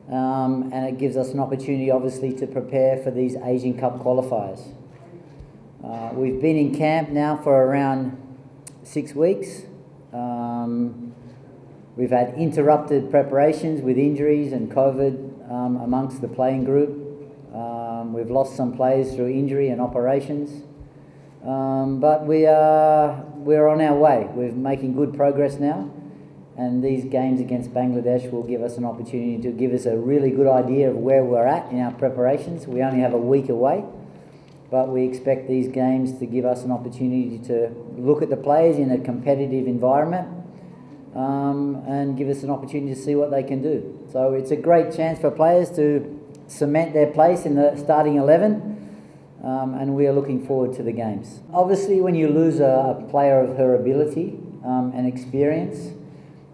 and it gives us an opportunity, obviously, to prepare for these Asian Cup qualifiers. We've been in camp now for around 6 weeks. We've had interrupted preparations with injuries and COVID amongst the playing group. We've lost some players through injury and operations. But we're on our way. We're making good progress now, and these games against Bangladesh will give us an opportunity to give us a really good idea of where we're at in our preparations. We only have a week away, but we expect these games to give us an opportunity to look at the players in a competitive environment, and give us an opportunity to see what they can do. So it's a great chance for players to cement their place in the starting 11. And we are looking forward to the games. Obviously, when you lose a player of her ability and experience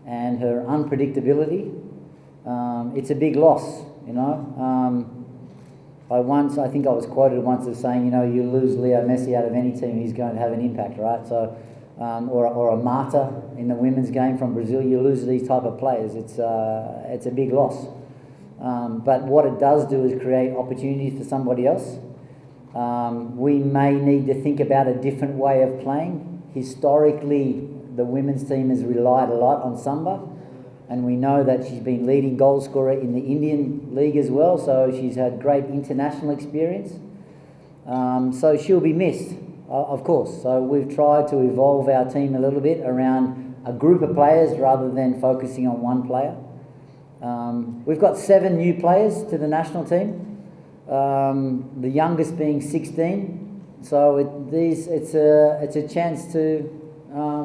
and her unpredictability, it's a big loss, you know. I think I was quoted once as saying, you know, you lose Leo Messi out of any team, he's going to have an impact, right? So, or a Marta in the women's game from Brazil, you lose these type of players. It's a big loss. But what it does do is create opportunities for somebody else. We may need to think about a different way of playing. Historically, the women's team has relied a lot on Samba, and we know that she's been leading goal scorer in the Indian League as well, so she's had great international experience. So she'll be missed, of course. So we've tried to evolve our team a little bit around a group of players rather than focusing on one player. We've got 7 new players to the national team. The youngest being 16, so it's a chance to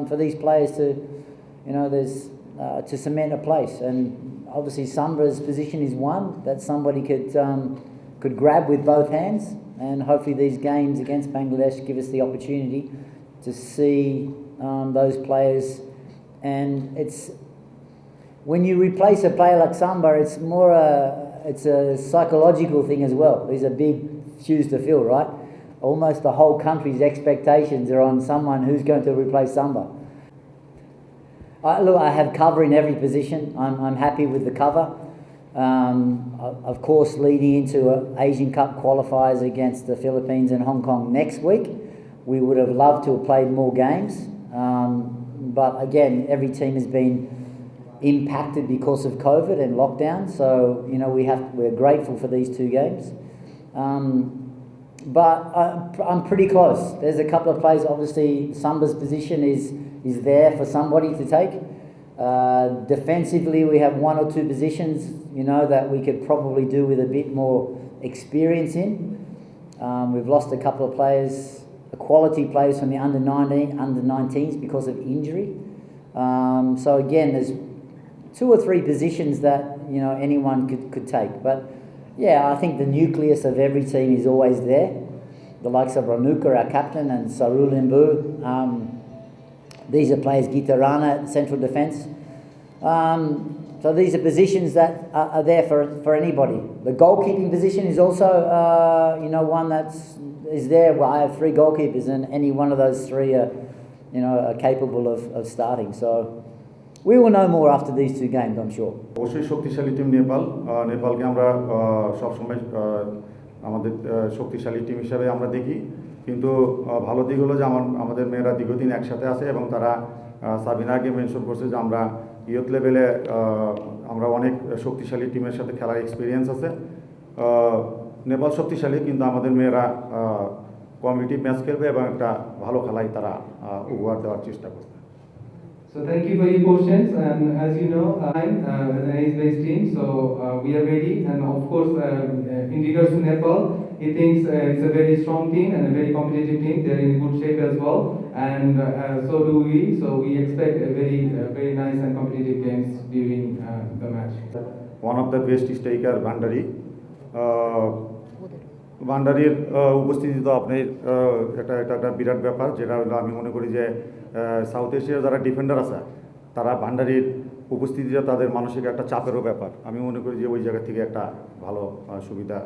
for these players to, you know, to cement a place. And obviously Samba's position is one that somebody could grab with both hands, and hopefully these games against Bangladesh give us the opportunity to see those players. And it's when you replace a player like Samba, it's more it's a psychological thing as well. These are big shoes to fill, right? Almost the whole country's expectations are on someone who's going to replace Samba. Look, I have cover in every position. I'm happy with the cover. Of course, leading into Asian Cup qualifiers against the Philippines and Hong Kong next week, we would have loved to have played more games. But again, every team has been impacted because of COVID and lockdown, so you know we're grateful for these 2 games, but I'm pretty close. There's a couple of players. Obviously, Samba's position is there for somebody to take. Defensively, we have 1 or 2 positions, you know, that we could probably do with a bit more experience in. We've lost a couple of players, quality players from the under 19s because of injury. So again, there's 2 or 3 positions that, you know, anyone could take. But yeah, I think the nucleus of every team is always there. The likes of Ranuka, our captain, and Sarul Limbu. These are players, Gitarana at central defence. So these are positions that are there for anybody. The goalkeeping position is also, you know, one is there. Well, I have 3 goalkeepers, and any one of those 3 are, you know, are capable of starting. So we will know more after these 2 games, I'm sure. অবশ্যই শক্তিশালী team নেপালকে আমরা সবসময় আমাদের শক্তিশালী team হিসাবে আমরা দেখি, কিন্তু ভালো দিক হলো যে আমাদের মেয়েরা দীর্ঘদিন একসাথে আছে এবং তারা সাবিনা আগে মেনশন করছে যে আমরা ইয়ুথ লেভেলে আমরা অনেক শক্তিশালী টিমের সাথে খেলার এক্সপিরিয়েন্স আছে। নেপাল শক্তিশালী, কিন্তু আমাদের মেয়েরা কম্পিটিটিভ ম্যাচ খেলবে এবং একটা ভালো খেলাই তারা উপহার দেওয়ার চেষ্টা করবে। So thank you for your questions, and as you know, as an age-based team, so we are ready, and of course, in regards to Nepal, he thinks it's a very strong team and a very competitive team. They're in good shape as well, and so do we. So we expect a very nice and competitive games during the match. One of the best striker, Bhandari. ভান্ডারির উপস্থিতি তো আপনি একটা বিরাট ব্যাপার, যেটা হলো আমি মনে করি যে সাউথ এশিয়ার যারা ডিফেন্ডার আছে তারা ভান্ডারির উপস্থিতিটা তাদের মানসিক একটা চাপেরও ব্যাপার। আমি মনে করি যে ওই জায়গা থেকে একটা ভালো সুবিধা।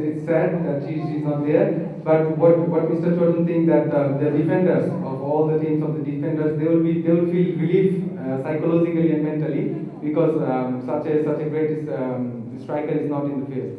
It's sad that she's not there, but what Mr. Chodan thinks that the defenders of all the teams of the defenders, they will feel relief psychologically and mentally, because such a great striker is not in the field.